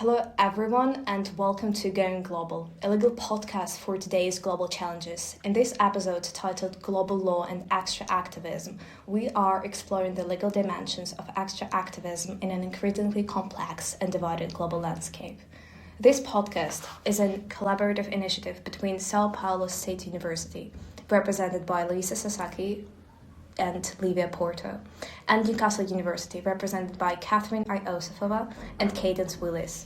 Hello everyone and welcome to Going Global, a legal podcast for today's global challenges. In this episode titled Global Law and Extractivism, we are exploring the legal dimensions of extractivism in an increasingly complex and divided global landscape. This podcast is a collaborative initiative between São Paulo State University, represented by Luísa, Sasaki, and Livia, Porto, and Newcastle University, represented by Katherine, Iosifova and Cadence Willis.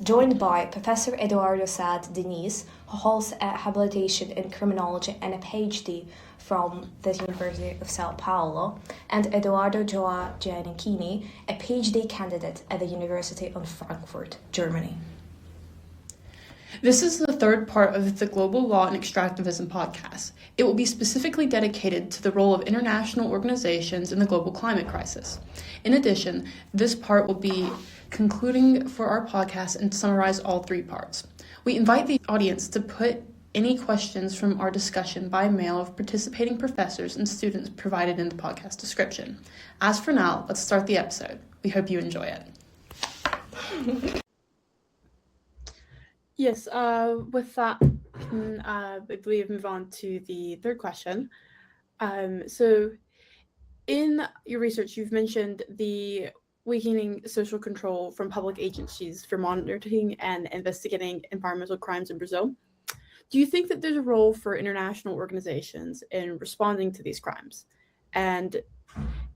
Joined by Professor Eduardo Sad Diniz, who holds a habilitation in criminology and a PhD from the University of São Paulo, and Eduardo Joa Giannichini, a PhD candidate at the University of Frankfurt, Germany. This is the third part of the Global Law and Extractivism podcast. It will be specifically dedicated to the role of international organizations in the global climate crisis. In addition, this part will be concluding for our podcast and summarize all three parts. We invite the audience to put any questions from our discussion by mail of participating professors and students provided in the podcast description. As for now, let's start the episode. We hope you enjoy it. Yes, with that, I believe move on to the third question. So in your research, you've mentioned the weakening social control from public agencies for monitoring and investigating environmental crimes in Brazil. Do you think that there's a role for international organizations in responding to these crimes? And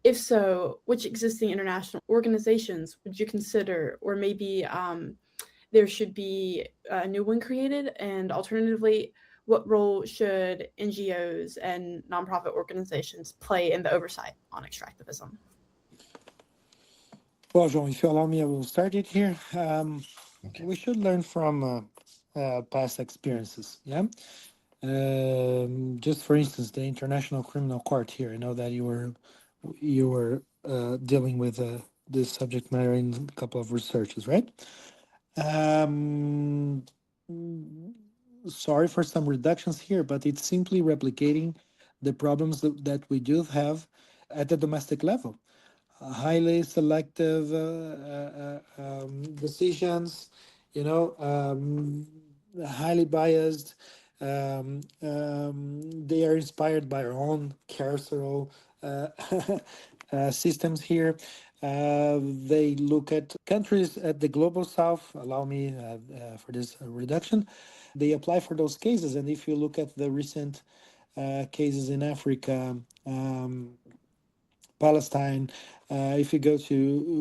if so, which existing international organizations would you consider, or maybe there should be a new one created? And alternatively, what role should NGOs and nonprofit organizations play in the oversight on extractivism? Well, João, if you allow me, I will start it here. Okay. We should learn from past experiences, yeah? Just for instance, the International Criminal Court here, I know that you were dealing with this subject matter in a couple of researches, right? Sorry for some reductions here, but it's simply replicating the problems that we do have at the domestic level. Highly selective decisions, highly biased. They are inspired by our own carceral systems here. They look at countries at the global south, allow me for this reduction. They apply for those cases, and if you look at the recent cases in Africa, Palestine, if you go to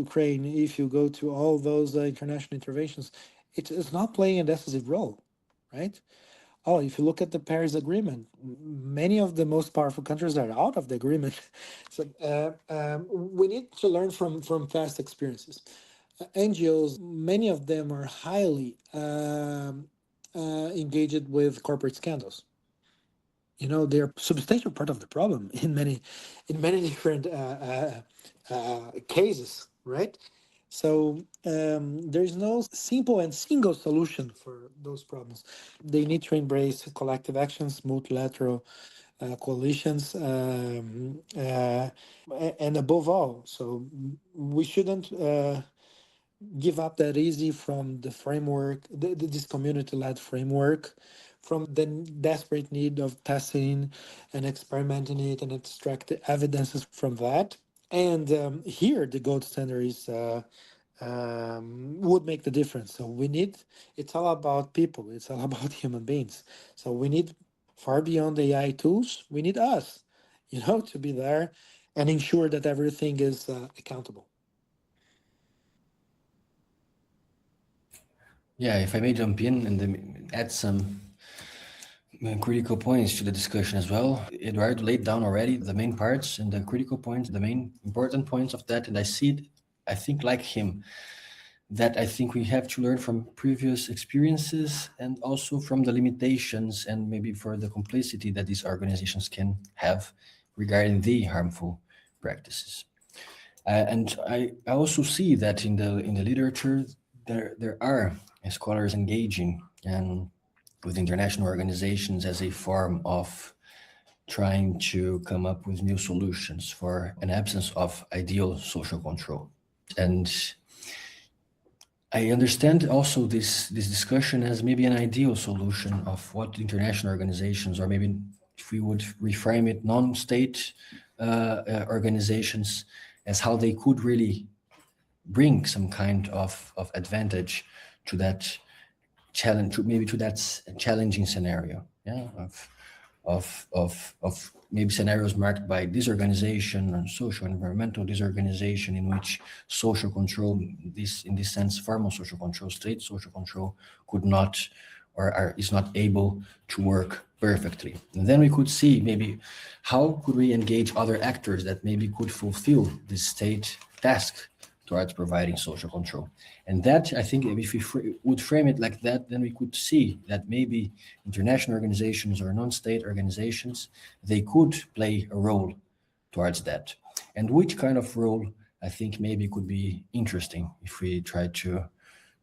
Ukraine, if you go to all those international interventions, it is not playing a decisive role, right? Oh, if you look at the Paris Agreement, many of the most powerful countries are out of the agreement. So we need to learn from past experiences. NGOs, many of them are highly engaged with corporate scandals. They're a substantial part of the problem in many different cases, right? So there's no simple and single solution for those problems. They need to embrace collective actions, multilateral coalitions, and above all, so we shouldn't give up that easy from the framework, this community-led framework, from the desperate need of testing and experimenting it and extract the evidences from that. And here the gold standard is would make the difference. So it's all about people. It's all about human beings. So we need, far beyond AI tools, we need us, to be there and ensure that everything is accountable. Yeah, if I may jump in and add some critical points to the discussion as well. Eduardo laid down already the main parts and the critical points, the main important points of that, and I think like him, that I think we have to learn from previous experiences and also from the limitations and maybe for the complexity that these organizations can have regarding the harmful practices. And I also see that in the literature there are scholars engaging and with international organizations as a form of trying to come up with new solutions for an absence of ideal social control. And I understand also this discussion as maybe an ideal solution of what international organizations, or maybe if we would reframe it, non-state organizations, as how they could really bring some kind of advantage to that challenge, maybe to that challenging scenario, of maybe scenarios marked by disorganization and social and environmental disorganization, in which social control, in this sense, formal social control, state social control, could not or is not able to work perfectly. And then we could see maybe how could we engage other actors that maybe could fulfill this state task towards providing social control. And that, I think, if we would frame it like that, then we could see that maybe international organizations or non-state organizations, they could play a role towards that. And which kind of role, I think, maybe could be interesting if we try to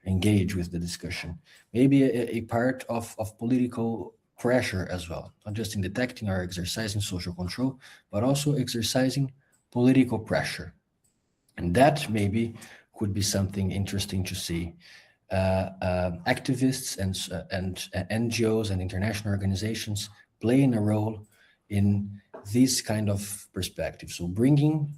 engage with the discussion. Maybe a part of political pressure as well, not just in detecting or exercising social control, but also exercising political pressure. And that maybe could be something interesting to see. Activists and NGOs and international organizations playing a role in this kind of perspective. So bringing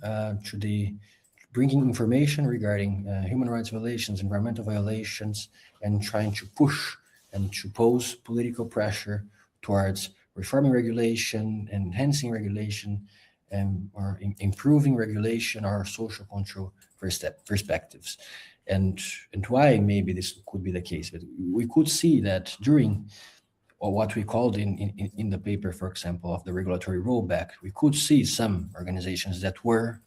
information regarding human rights violations, environmental violations, and trying to push and to pose political pressure towards reforming regulation, enhancing regulation, or improving regulation or social control perspectives. And why maybe this could be the case. But we could see that during, or what we called in the paper, for example, of the regulatory rollback, we could see some organizations that were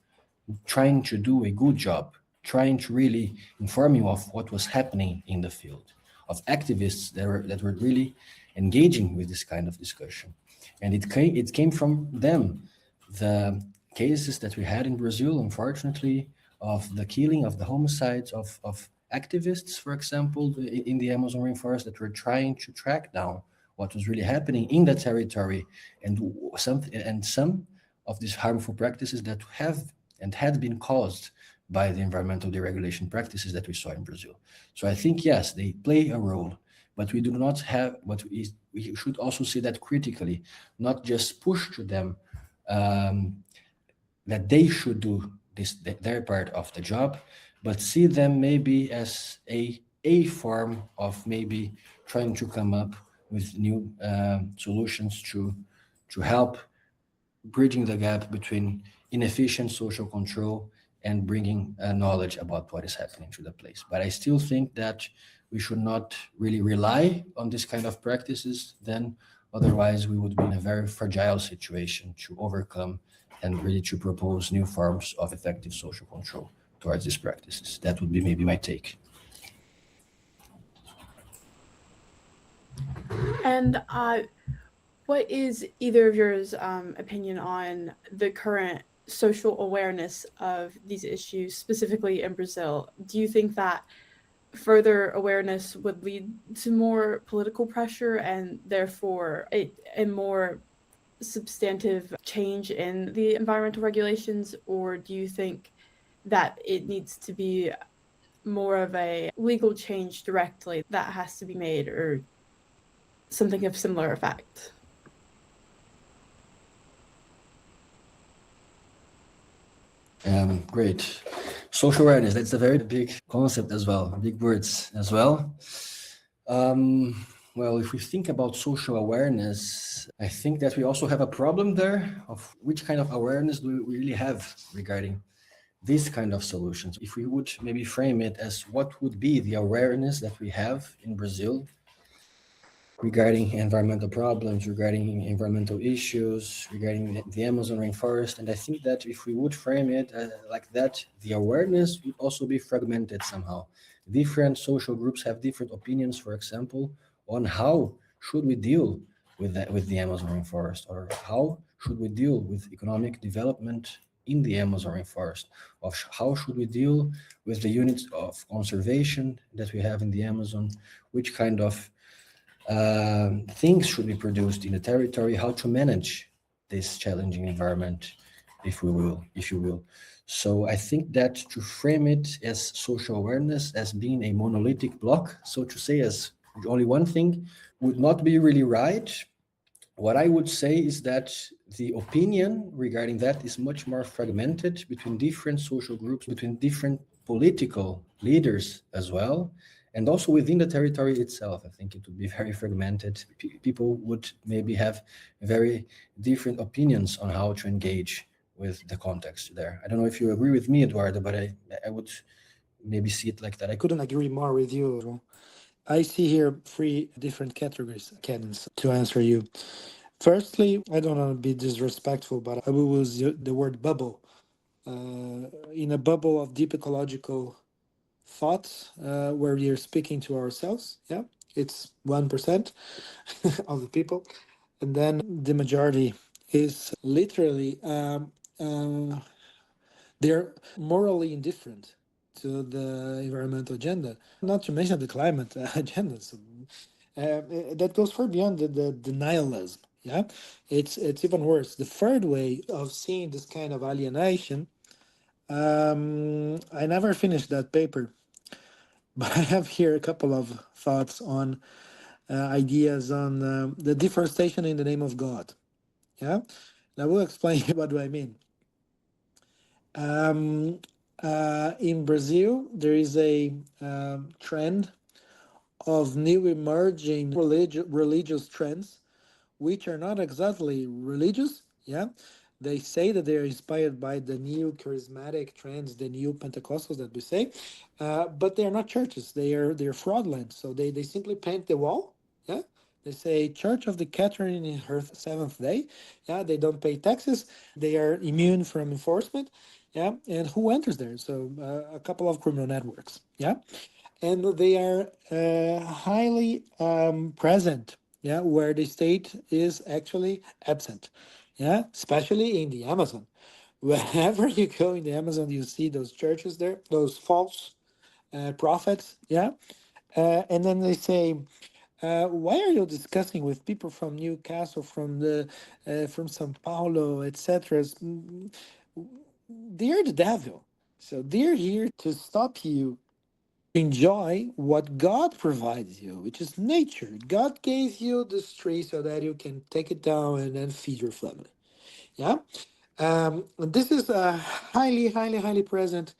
trying to do a good job, trying to really inform you of what was happening in the field, of activists that were really engaging with this kind of discussion. And it came from them. The cases that we had in Brazil, unfortunately, of the killing, of the homicides of activists, for example, in the Amazon rainforest, that were trying to track down what was really happening in the territory, and some of these harmful practices that have and had been caused by the environmental deregulation practices that we saw in Brazil. So I think, yes, they play a role, but we do not have, but we should also see that critically, not just push to them that they should do their part of the job, but see them maybe as a form of maybe trying to come up with new solutions to help bridging the gap between inefficient social control and bringing knowledge about what is happening to the place. But I still think that we should not really rely on this kind of practices, then otherwise we would be in a very fragile situation to overcome and really to propose new forms of effective social control towards these practices. That would be maybe my take. And what is either of yours opinion on the current social awareness of these issues, specifically in Brazil? Do you think that further awareness would lead to more political pressure and therefore a more substantive change in the environmental regulations? Or do you think that it needs to be more of a legal change directly that has to be made, or something of similar effect? Great. Social awareness, that's a very big concept as well, big words as well. Well, if we think about social awareness, I think that we also have a problem there of which kind of awareness do we really have regarding this kind of solutions. If we would maybe frame it as what would be the awareness that we have in Brazil regarding environmental problems, regarding environmental issues, regarding the Amazon rainforest. And I think that if we would frame it like that, the awareness would also be fragmented somehow. Different social groups have different opinions, for example, on how should we deal with the Amazon rainforest, or how should we deal with economic development in the Amazon rainforest, of how should we deal with the units of conservation that we have in the Amazon, which kind of things should be produced in the territory, how to manage this challenging environment, if you will. So I think that to frame it as social awareness, as being a monolithic block, so to say, as only one thing, would not be really right. What I would say is that the opinion regarding that is much more fragmented between different social groups, between different political leaders as well, and also within the territory itself. I think it would be very fragmented. People would maybe have very different opinions on how to engage with the context there. I don't know if you agree with me, Eduardo, but I would maybe see it like that. I Couldn't agree more with you. I see here 3 different categories, Cadence, to answer you. Firstly, I don't want to be disrespectful, but I will use the word bubble. In a bubble of deep ecological thoughts, where we are speaking to ourselves, yeah, it's 1% of the people. And then the majority is literally, they're morally indifferent to the environmental agenda, not to mention the climate agenda. So, that goes far beyond the denialism. Yeah, it's even worse. The third way of seeing this kind of alienation, I never finished that paper, but I have here a couple of thoughts on ideas on the deforestation in the name of God. Yeah, and I will explain what do I mean. In Brazil, there is a trend of new emerging religious trends, which are not exactly religious. Yeah, they say that they are inspired by the new charismatic trends, the new Pentecostals that we say, but they are not churches. They're fraudulent. So they simply paint the wall. Yeah, they say Church of the Katherine in her 7th day. Yeah, they don't pay taxes. They are immune from enforcement. Yeah, and who enters there? So a couple of criminal networks. Yeah, and they are highly present. Yeah, where the state is actually absent. Yeah, especially in the Amazon. Wherever you go in the Amazon, you see those churches there, those false prophets. Yeah, and then they say, why are you discussing with people from Newcastle, from São Paulo, etc.? They're the devil. So they're here to stop you enjoy what God provides you, which is nature. God gave you this tree so that you can take it down and then feed your family. Yeah. This is highly present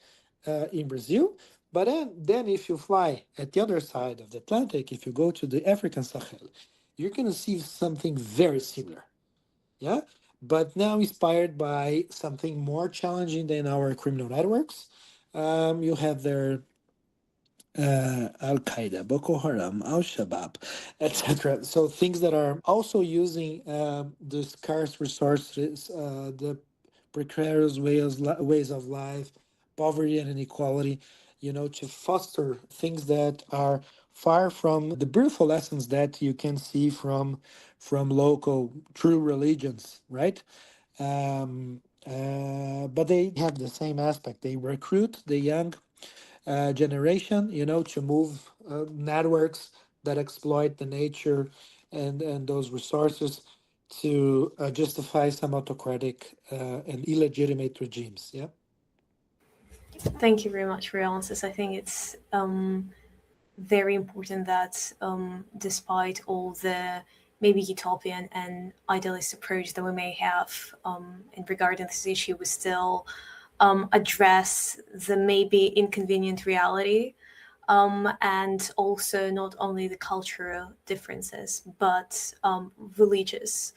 in Brazil. But then if you fly at the other side of the Atlantic, if you go to the African Sahel, you're going to see something very similar. Yeah. But now inspired by something more challenging than our criminal networks. You have their Al Qaeda, Boko Haram, Al Shabaab, etc. So things that are also using the scarce resources, the precarious ways of life, poverty and inequality, to foster things that are far from the beautiful lessons that you can see from local true religions, right? But they have the same aspect. They recruit the young generation, to move networks that exploit the nature and those resources to justify some autocratic and illegitimate regimes. Yeah. Thank you very much for your answers. I think it's very important that despite all the maybe utopian and idealist approach that we may have in regarding this issue, we still address the maybe inconvenient reality, and also not only the cultural differences, but religious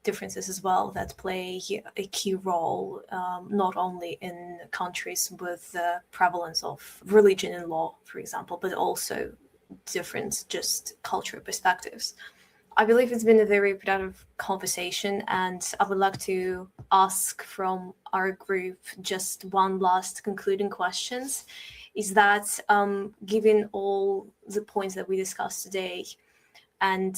differences as well that play a key role, not only in countries with the prevalence of religion in law, for example, but also different just cultural perspectives. I believe it's been a very productive conversation, and I would like to ask from our group just one last concluding questions. Is that given all the points that we discussed today and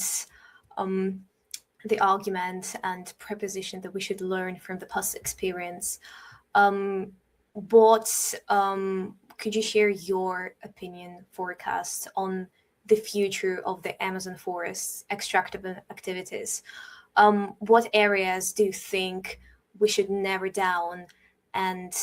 the argument and proposition that we should learn from the past experience, what could you share your opinion, forecast on the future of the Amazon forest's extractive activities? What areas do you think we should narrow down and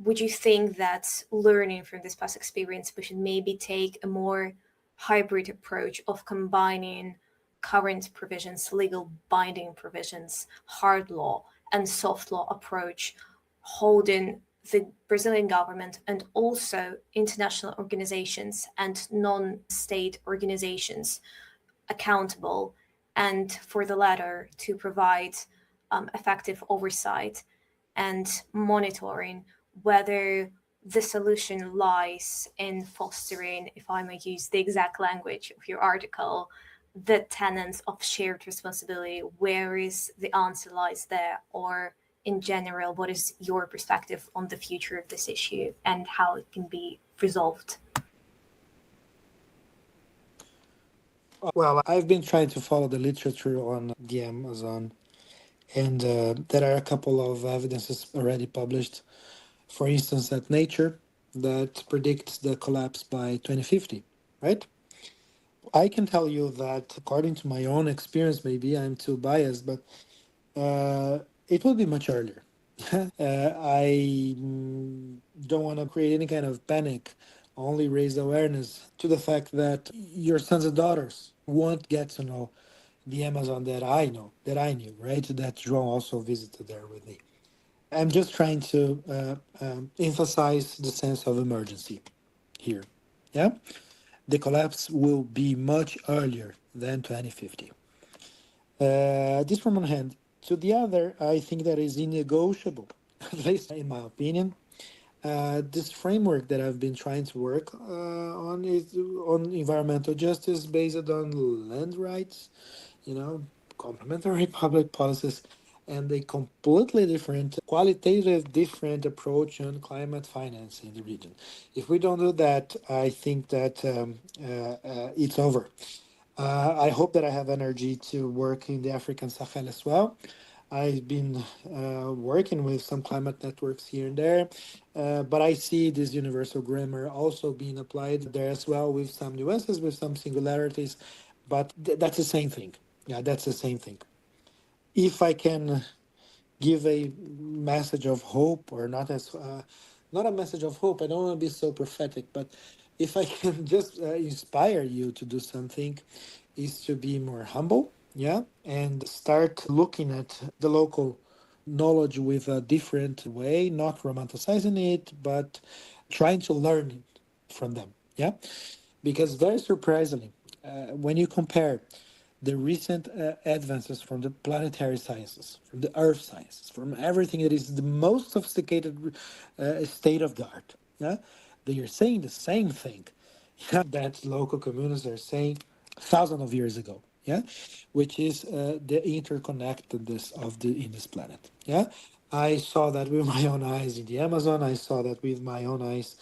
would you think that learning from this past experience, we should maybe take a more hybrid approach of combining current provisions, legal binding provisions, hard law and soft law approach, holding the Brazilian government and also international organizations and non-state organizations accountable, and for the latter to provide effective oversight and monitoring, whether the solution lies in fostering, if I may use the exact language of your article, the tenets of shared responsibility, whereas the answer lies there, or in general, what is your perspective on the future of this issue and how it can be resolved? Well, I've been trying to follow the literature on the Amazon, and there are a couple of evidences already published. For instance, at Nature, that predicts the collapse by 2050, right? I can tell you that according to my own experience, maybe I'm too biased, but it will be much earlier. I don't want to create any kind of panic, only raise awareness to the fact that your sons and daughters won't get to know the Amazon that I know, that I knew, right? That João also visited there with me. I'm just trying to emphasize the sense of emergency here. Yeah, the collapse will be much earlier than 2050. This from one hand. To the other, I think that is innegotiable, at least in my opinion. This framework that I've been trying to work on is on environmental justice based on land rights, complementary public policies, and a completely different, qualitative different approach on climate finance in the region. If we don't do that, I think that it's over. I hope that I have energy to work in the African Sahel as well. I've been working with some climate networks here and there, but I see this universal grammar also being applied there as well, with some nuances, with some singularities, but that's the same thing. Yeah, that's the same thing. If I can give a message of hope, or not a message of hope, I don't want to be so prophetic, but if I can just inspire you to do something, is to be more humble, yeah, and start looking at the local knowledge with a different way, not romanticizing it, but trying to learn it from them, yeah, because very surprisingly, when you compare the recent advances from the planetary sciences, from the earth sciences, from everything that is the most sophisticated state of the art, yeah, they are saying the same thing that local communities are saying thousands of years ago, yeah, which is the interconnectedness of in this planet. Yeah, I saw that with my own eyes in the Amazon. I saw that with my own eyes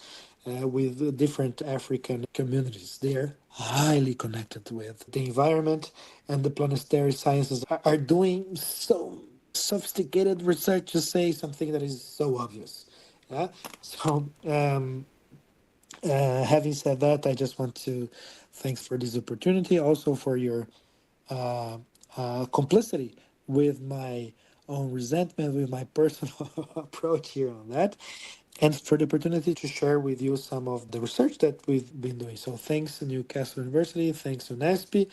with different African communities. They are highly connected with the environment, and the planetary sciences are doing so sophisticated research to say something that is so obvious. Yeah, so. Having said that, I just want to thanks for this opportunity, also for your complicity with my own resentment, with my personal approach here on that, and for the opportunity to share with you some of the research that we've been doing. So thanks to Newcastle University, thanks to Unesp,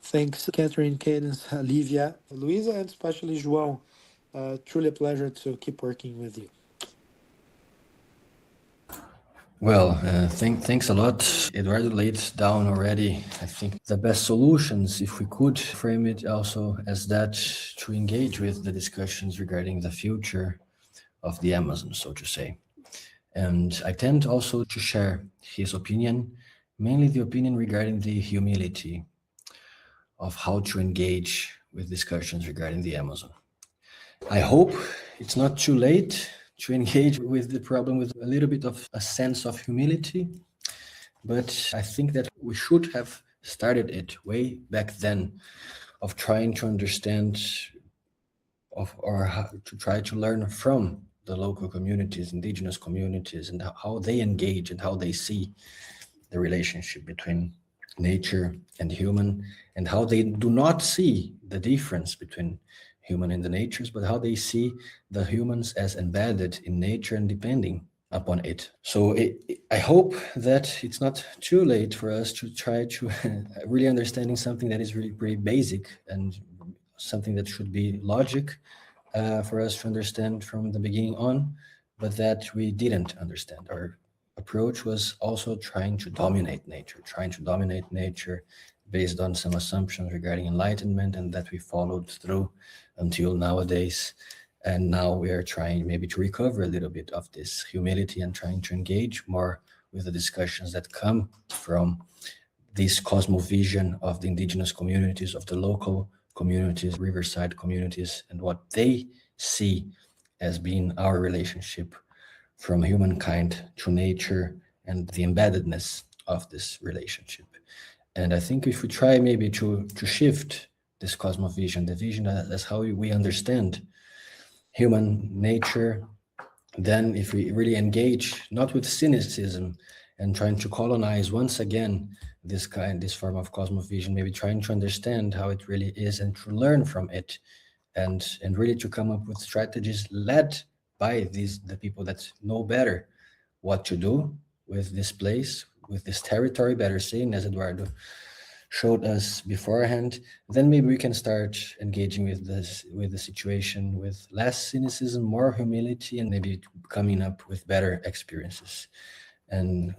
thanks Katherine, Cadence, Livia, Luísa, and especially João. Truly a pleasure to keep working with you. Well, thanks a lot. Eduardo laid down already, I think, the best solutions, if we could frame it also as that, to engage with the discussions regarding the future of the Amazon, so to say. And I tend also to share his opinion, mainly the opinion regarding the humility of how to engage with discussions regarding the Amazon. I hope it's not too late to engage with the problem with a little bit of a sense of humility, but I think that we should have started it way back then, of trying to understand or how to try to learn from the local communities, indigenous communities, and how they engage and how they see the relationship between nature and human, and how they do not see the difference between human and the natures, but how they see the humans as embedded in nature and depending upon it. So I hope that it's not too late for us to try to really understanding something that is really very basic and something that should be logic for us to understand from the beginning on, but that we didn't understand. Our approach was also trying to dominate nature based on some assumptions regarding enlightenment, and that we followed through until nowadays. And now we are trying maybe to recover a little bit of this humility and trying to engage more with the discussions that come from this cosmovision of the indigenous communities, of the local communities, riverside communities, and what they see as being our relationship from humankind to nature and the embeddedness of this relationship. And I think if we try maybe to shift this cosmovision, the vision that's how we understand human nature, then if we really engage not with cynicism and trying to colonize once again this form of cosmovision, maybe trying to understand how it really is and to learn from it, and really to come up with strategies led by the people that know better what to do with this place, with this territory, better saying, as Eduardo showed us beforehand, then maybe we can start engaging with the situation with less cynicism, more humility, and maybe coming up with better experiences. And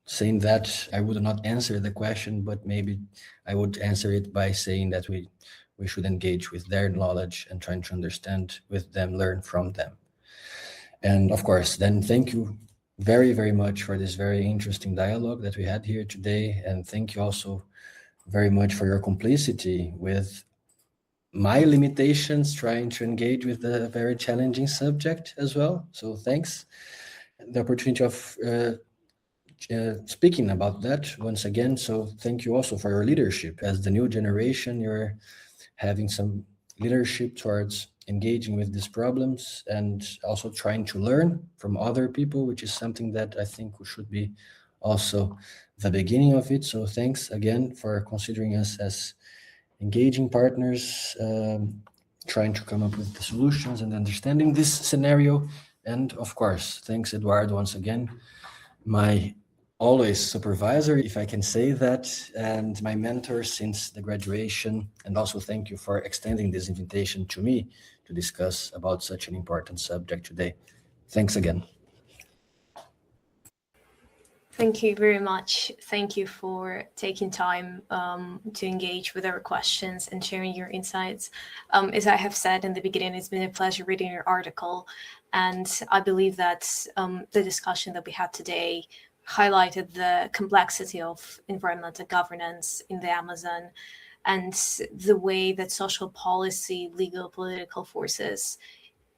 saying that, I would not answer the question, but maybe I would answer it by saying that we should engage with their knowledge and trying to understand with them, learn from them. And of course, then thank you very, very much for this very interesting dialogue that we had here today. And thank you also very much for your complicity with my limitations, trying to engage with a very challenging subject as well. So thanks. The opportunity of speaking about that once again. So thank you also for your leadership. As the new generation, you're having some leadership towards engaging with these problems and also trying to learn from other people, which is something that I think should be also the beginning of it. So thanks again for considering us as engaging partners, trying to come up with the solutions and understanding this scenario. And of course, thanks, Eduardo, once again, my always supervisor, if I can say that, and my mentor since the graduation. And also thank you for extending this invitation to me to discuss about such an important subject today. Thanks again. Thank you very much. Thank you for taking time to engage with our questions and sharing your insights. As I have said in the beginning, it's been a pleasure reading your article. And I believe that the discussion that we had today highlighted the complexity of environmental governance in the Amazon and the way that social policy, legal, political forces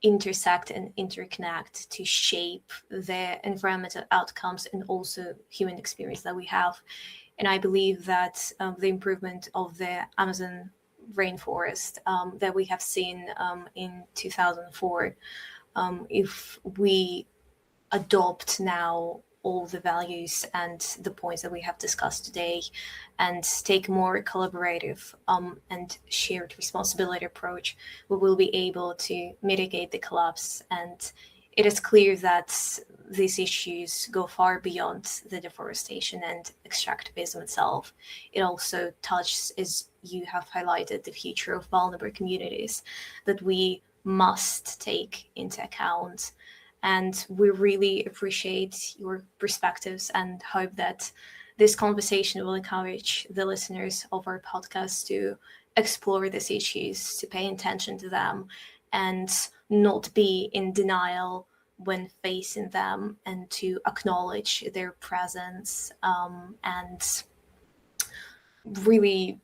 intersect and interconnect to shape the environmental outcomes and also human experience that we have. And I believe that the improvement of the Amazon rainforest that we have seen in 2004, if we adopt now all the values and the points that we have discussed today and take a more collaborative and shared responsibility approach, we will be able to mitigate the collapse. And it is clear that these issues go far beyond the deforestation and extractivism itself. It also touches, as you have highlighted, the future of vulnerable communities that we must take into account. And we really appreciate your perspectives and hope that this conversation will encourage the listeners of our podcast to explore these issues, to pay attention to them, and not be in denial when facing them, and to acknowledge their presence and really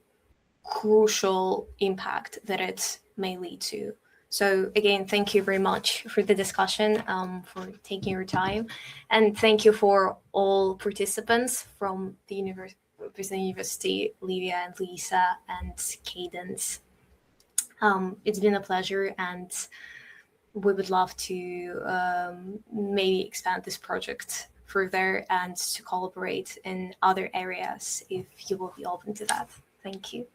crucial impact that it may lead to. So again, thank you very much for the discussion, for taking your time. And thank you for all participants from the University, Livia and Luísa and Cadence. It's been a pleasure, and we would love to maybe expand this project further and to collaborate in other areas if you will be open to that. Thank you.